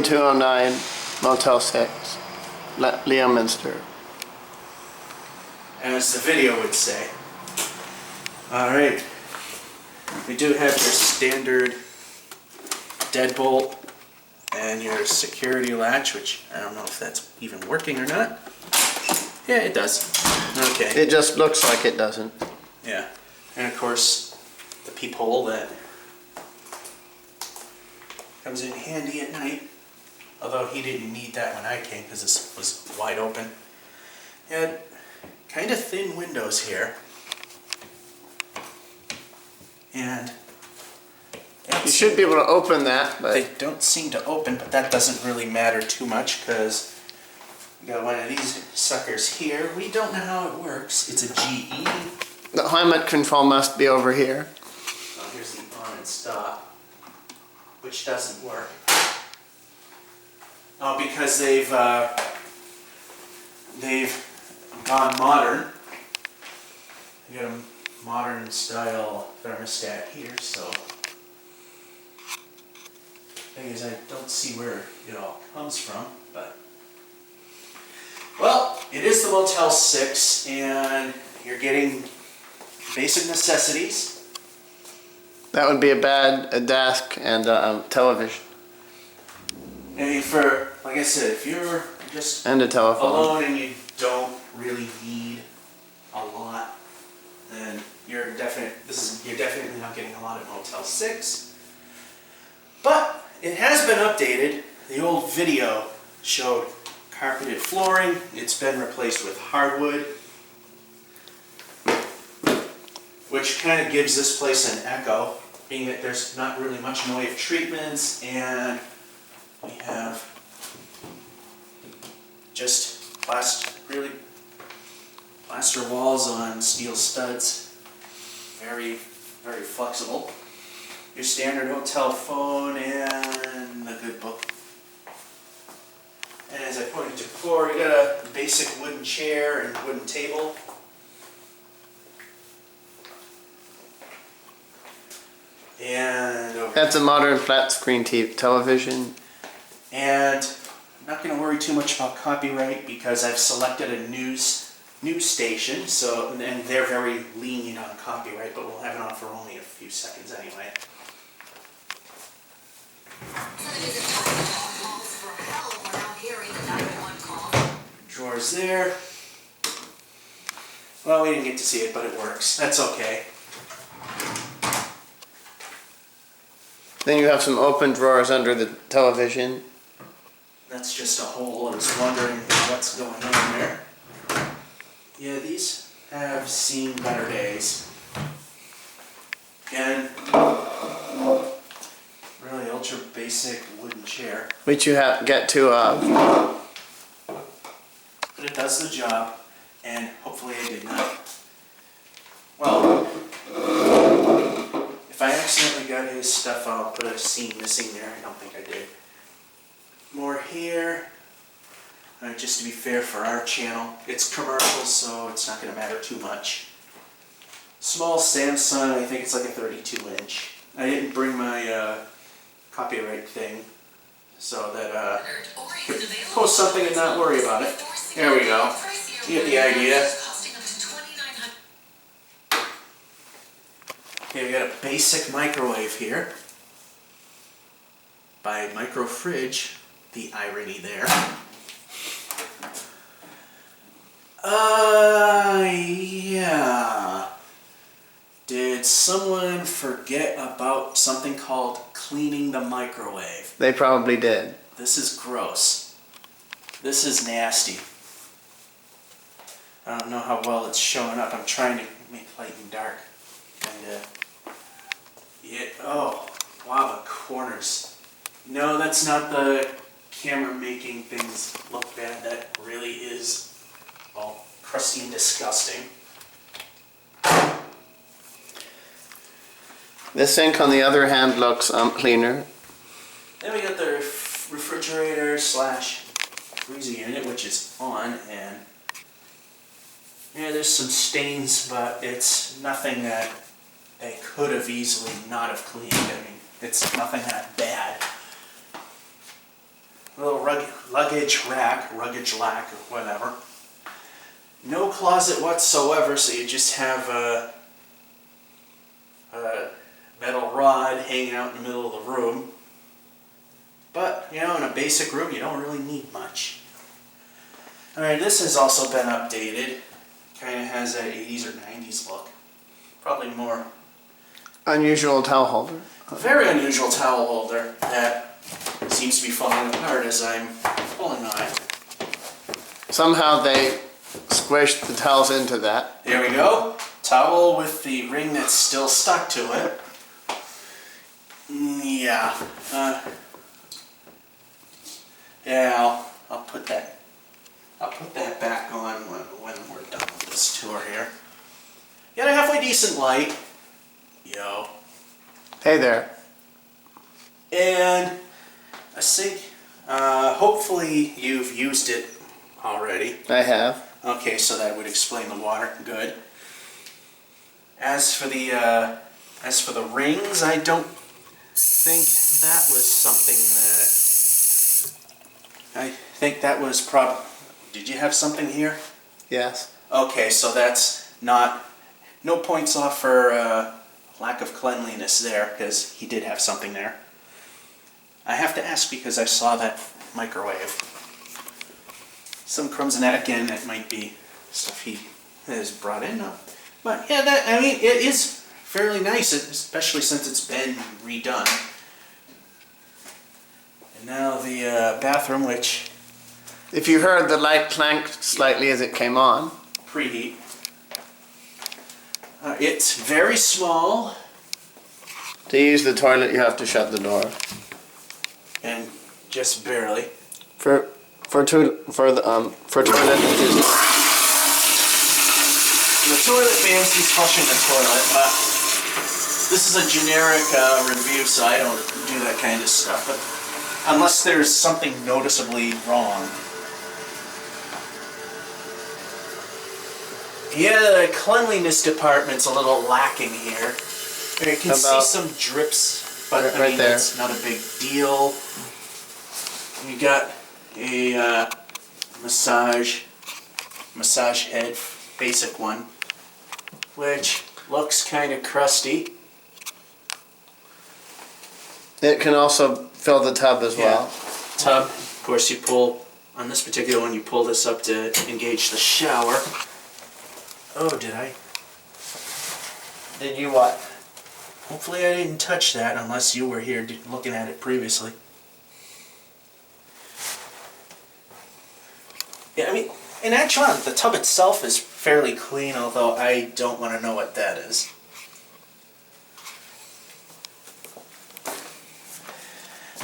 Room 209, Motel 6, Leominster. As the video would say. Alright. We do have your standard deadbolt and your security latch, which I don't know if that's even working or not. Yeah, it does. Okay. It just looks like it doesn't. Yeah. And of course, the peephole that comes in handy at night. Although he didn't need that when I came because this was wide open. It had kind of thin windows here. And you should be able to open that, but they don't seem to open, but that doesn't really matter too much because we got one of these suckers here. We don't know how it works. It's a GE. the climate control must be over here. Oh, here's the on and stop, which doesn't work. Oh, because they've gone modern. They got a modern style thermostat here, so thing is I don't see where it all comes from, but well, it is the Motel 6 and you're getting basic necessities. That would be a desk and television. And for, like I said, if you're just And a telephone. alone and you don't really need a lot, then you're definitely not getting a lot at Motel 6. But it has been updated. The old video showed carpeted flooring. It's been replaced with hardwood, which kind of gives this place an echo, being that there's not really much in the way of treatments, and we have just plaster walls on steel studs. Very, very flexible. Your standard hotel phone and the good book. And as I pointed to before, you got a basic wooden chair and wooden table. And over That's a modern flat screen television. And I'm not going to worry too much about copyright because I've selected a news station, so and they're very lenient on copyright, but we'll have it on for only a few seconds anyway. Drawers there. Well, we didn't get to see it, but it works. That's okay. Then you have some open drawers under the television. That's just a hole. I was wondering what's going on there. Yeah, these have seen better days. Again, really ultra basic wooden chair. Which you get to But it does the job, and hopefully I did not. Well, if I accidentally got his stuff, I'll put a seam missing there. I don't think I did. More here. Just to be fair for our channel, it's commercial, so it's not going to matter too much. Small Samsung, I think it's like a 32-inch. I didn't bring my copyright thing, so that could post something and not worry about it. There we go. You get the idea. Okay, we got a basic microwave here. By micro fridge, the irony there. Yeah. Did someone forget about something called cleaning the microwave? They probably did. This is gross. This is nasty. I don't know how well it's showing up. I'm trying to make light and dark. Oh, wow, the corners. No, that's not the camera making things look bad. That really is all crusty and disgusting. The sink, on the other hand, looks cleaner. Then we got the refrigerator / freezer unit, which is on, and yeah, there's some stains, but it's nothing that they could have easily not have cleaned. I mean, it's nothing that bad. little luggage rack, or whatever. No closet whatsoever, so you just have a metal rod hanging out in the middle of the room. But, you know, in a basic room, you don't really need much. Alright, this has also been updated. Kind of has that 80s or 90s look. Probably more. Unusual towel holder. A very unusual towel holder that seems to be falling apart as I'm pulling on it. Somehow they squished the towels into that. There we go. Towel with the ring that's still stuck to it. Yeah. Yeah, I'll put that back on when we're done with this tour here. Got a halfway decent light. Yo. Hey there. And I think, hopefully you've used it already. I have. Okay, so that would explain the water. Good. As for the rings, I don't think that was something that... I think that was Did you have something here? Yes. Okay, so that's not... No points off for lack of cleanliness there, because he did have something there. I have to ask because I saw that microwave. Some crumbs in that. Again, that might be stuff he has brought in. But yeah, it is fairly nice, especially since it's been redone. And now the bathroom, which... If you heard the light clanked slightly as it came on. Preheat. It's very small. To use the toilet, you have to shut the door. And just barely. For toilet enthusiasts. The toilet fans, he's flushing the toilet, but this is a generic review, so I don't do that kind of stuff. But unless there's something noticeably wrong. Yeah, the cleanliness department's a little lacking here. You can see some drips, but I mean, that's not a big deal. You got a massage head, basic one, which looks kind of crusty. It can also fill the tub as well. Tub, of course, you pull, on this particular one, you pull this up to engage the shower. Oh, did I? Did you what? Hopefully I didn't touch that unless you were here looking at it previously. Yeah, I mean, in actuality, the tub itself is fairly clean, although I don't want to know what that is.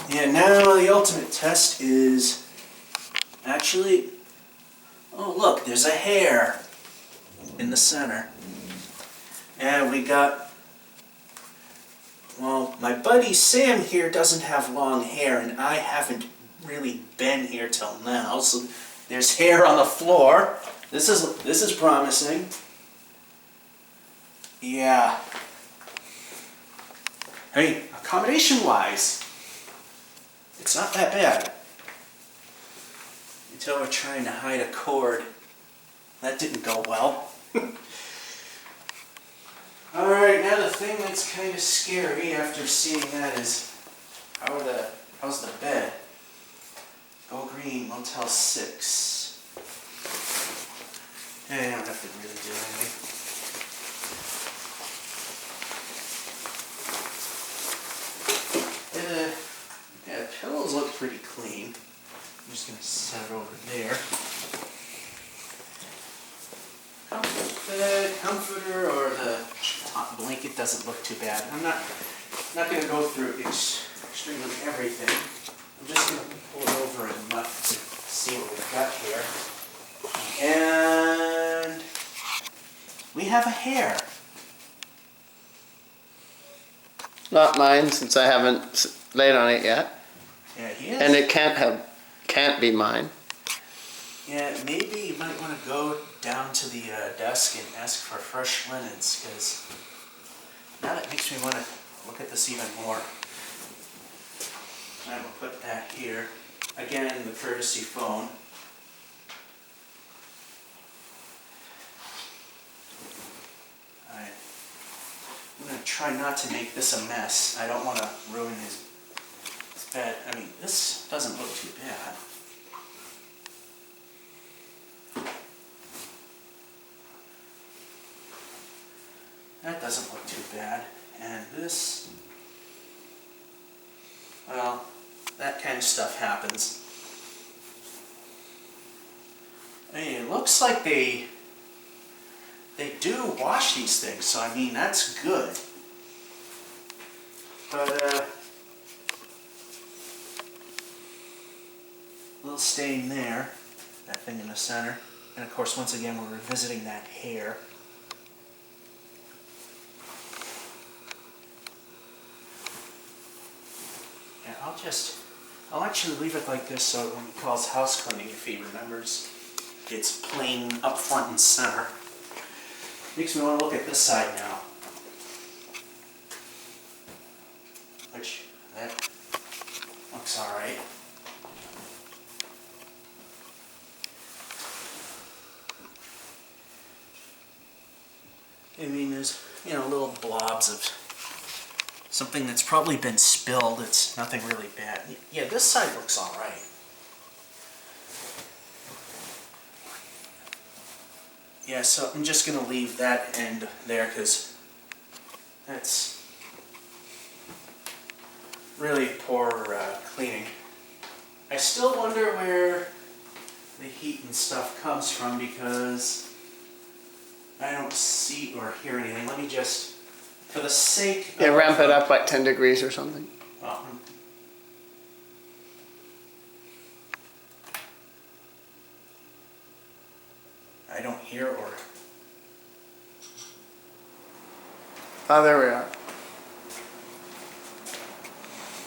Yeah, now the ultimate test is actually... Oh, look, there's a hair in the center. And we got... Well, my buddy Sam here doesn't have long hair, and I haven't really been here till now, so there's hair on the floor. This is promising. Yeah. I mean, accommodation-wise, it's not that bad. Until we're trying to hide a cord. That didn't go well. Alright, now the thing that's kind of scary after seeing that is how's the bed? Go Green, Motel 6. Yeah, I don't have to really do anything. Yeah, the pillows look pretty clean. I'm just going to set it over there. The comforter or the top blanket doesn't look too bad. I'm not going to go through extremely everything. I'm just going to pull it over enough to see what we've got here. And we have a hair. Not mine, since I haven't laid on it yet. Yeah, he is. And it can't be mine. Yeah, maybe you might want to go down to the desk and ask for fresh linens, because now that makes me want to look at this even more. I'm going to put that here. again, the courtesy phone. I'm going to try not to make this a mess. I don't want to ruin his bed. I mean, this doesn't look too bad. That doesn't look too bad. And this, well, that kind of stuff happens. I mean, it looks like they do wash these things, so I mean, that's good. But, little stain there, that thing in the center. And of course, once again, we're revisiting that hair. And I'll actually leave it like this so when he calls house cleaning, if he remembers, it's plain up front and center. Makes me want to look at this side now. Which, that looks alright. I mean, there's, you know, little blobs of something that's probably been spilled. It's nothing really bad. Yeah, this side looks alright. Yeah, so I'm just going to leave that end there because that's really poor cleaning. I still wonder where the heat and stuff comes from because I don't see or hear anything. Let me just, for the sake of... Yeah, ramp it up like 10 degrees or something. I don't hear or... Oh, there we are.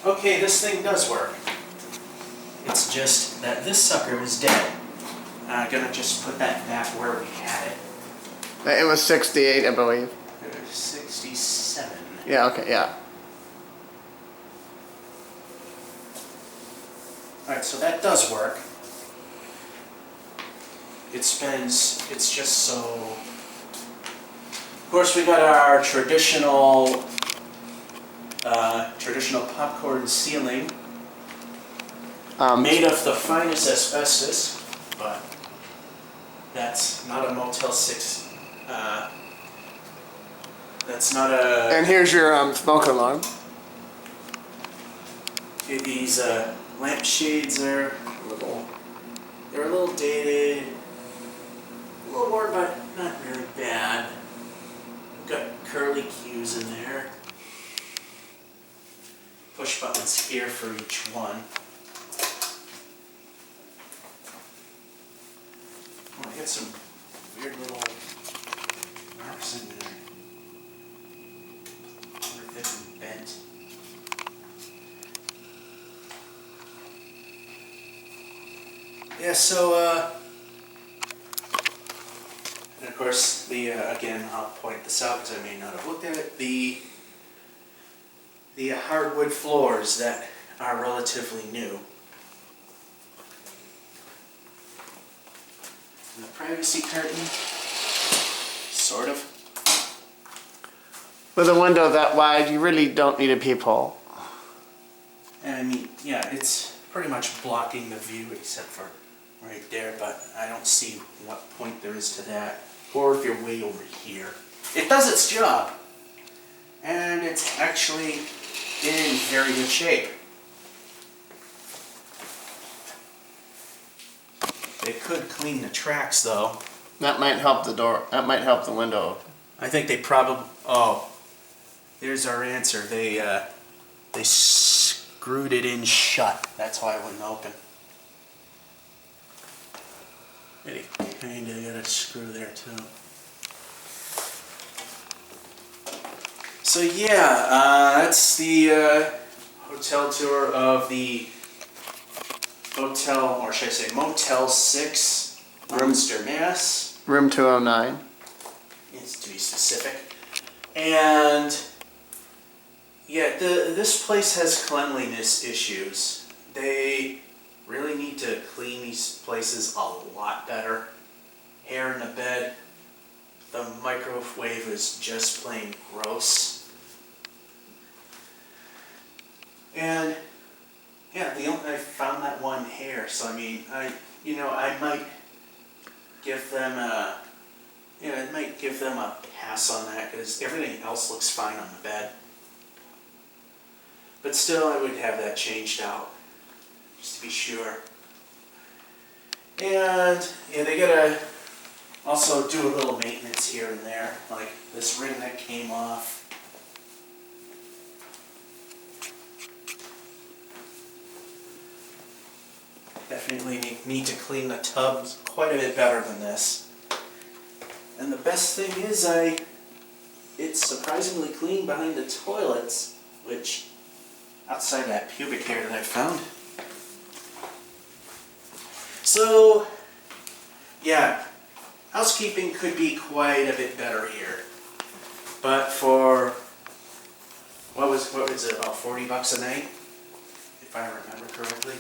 Okay, this thing does work. It's just that this sucker was dead. I'm gonna just put that back where we had it. It was 68, I believe. 67. Yeah, okay, yeah. Alright, so that does work. It's just so... Of course, we got our traditional popcorn ceiling made of the finest asbestos, but that's not a Motel 6. That's not a... And here's your smoke alarm. These lampshades are they're a little dated, a little worn, but not really bad. We've got curly cues in there. Push buttons here for each one. Oh, I got some weird little marks in there. I wonder if they've been bent. Yeah, so, and of course, again, I'll point this out because I may not have looked at it, the hardwood floors that are relatively new. And the privacy curtain, sort of. With a window that wide, you really don't need a peephole. And I mean, yeah, it's pretty much blocking the view except for right there, but I don't see what point there is to that. Or if you're way over here. It does its job. And it's actually in very good shape. They could clean the tracks though. That might help the door. That might help the window open. I think they probably, oh, there's our answer. They screwed it in shut. That's why it wouldn't open. They kinda got a screw there too. So yeah, that's the hotel tour of the hotel, or should I say Motel 6, Leominster, Mass. Room 209. Needs to be specific. And yeah, this place has cleanliness issues. They really need to clean these places a lot better. Hair in the bed, the microwave is just plain gross. And yeah, I found that one hair, so I mean, I might give them a, it might give them a pass on that because everything else looks fine on the bed. But still, I would have that changed out, just to be sure. And yeah, they gotta also do a little maintenance here and there, like this ring that came off. Definitely need to clean the tubs quite a bit better than this. And the best thing is it's surprisingly clean behind the toilets, which outside that pubic hair that I found. So yeah, housekeeping could be quite a bit better here. But for what was it, about $40 a night, if I remember correctly.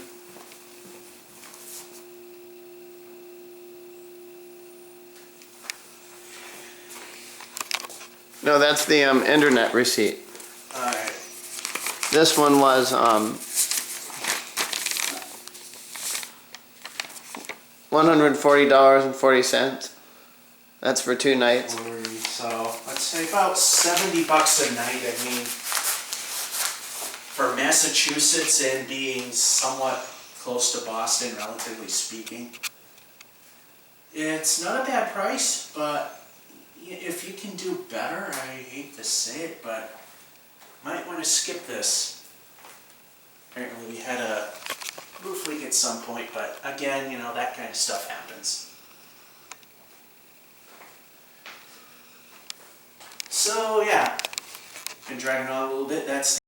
No, that's the internet receipt. Alright. This one was $140.40. That's for 2 nights. So let's say about $70 a night. I mean, for Massachusetts and being somewhat close to Boston, relatively speaking, it's not a bad price, but if you can do better, I hate to say it, but might want to skip this. Apparently we had a roof leak at some point, but again, that kind of stuff happens. So yeah, been dragging on a little bit. That's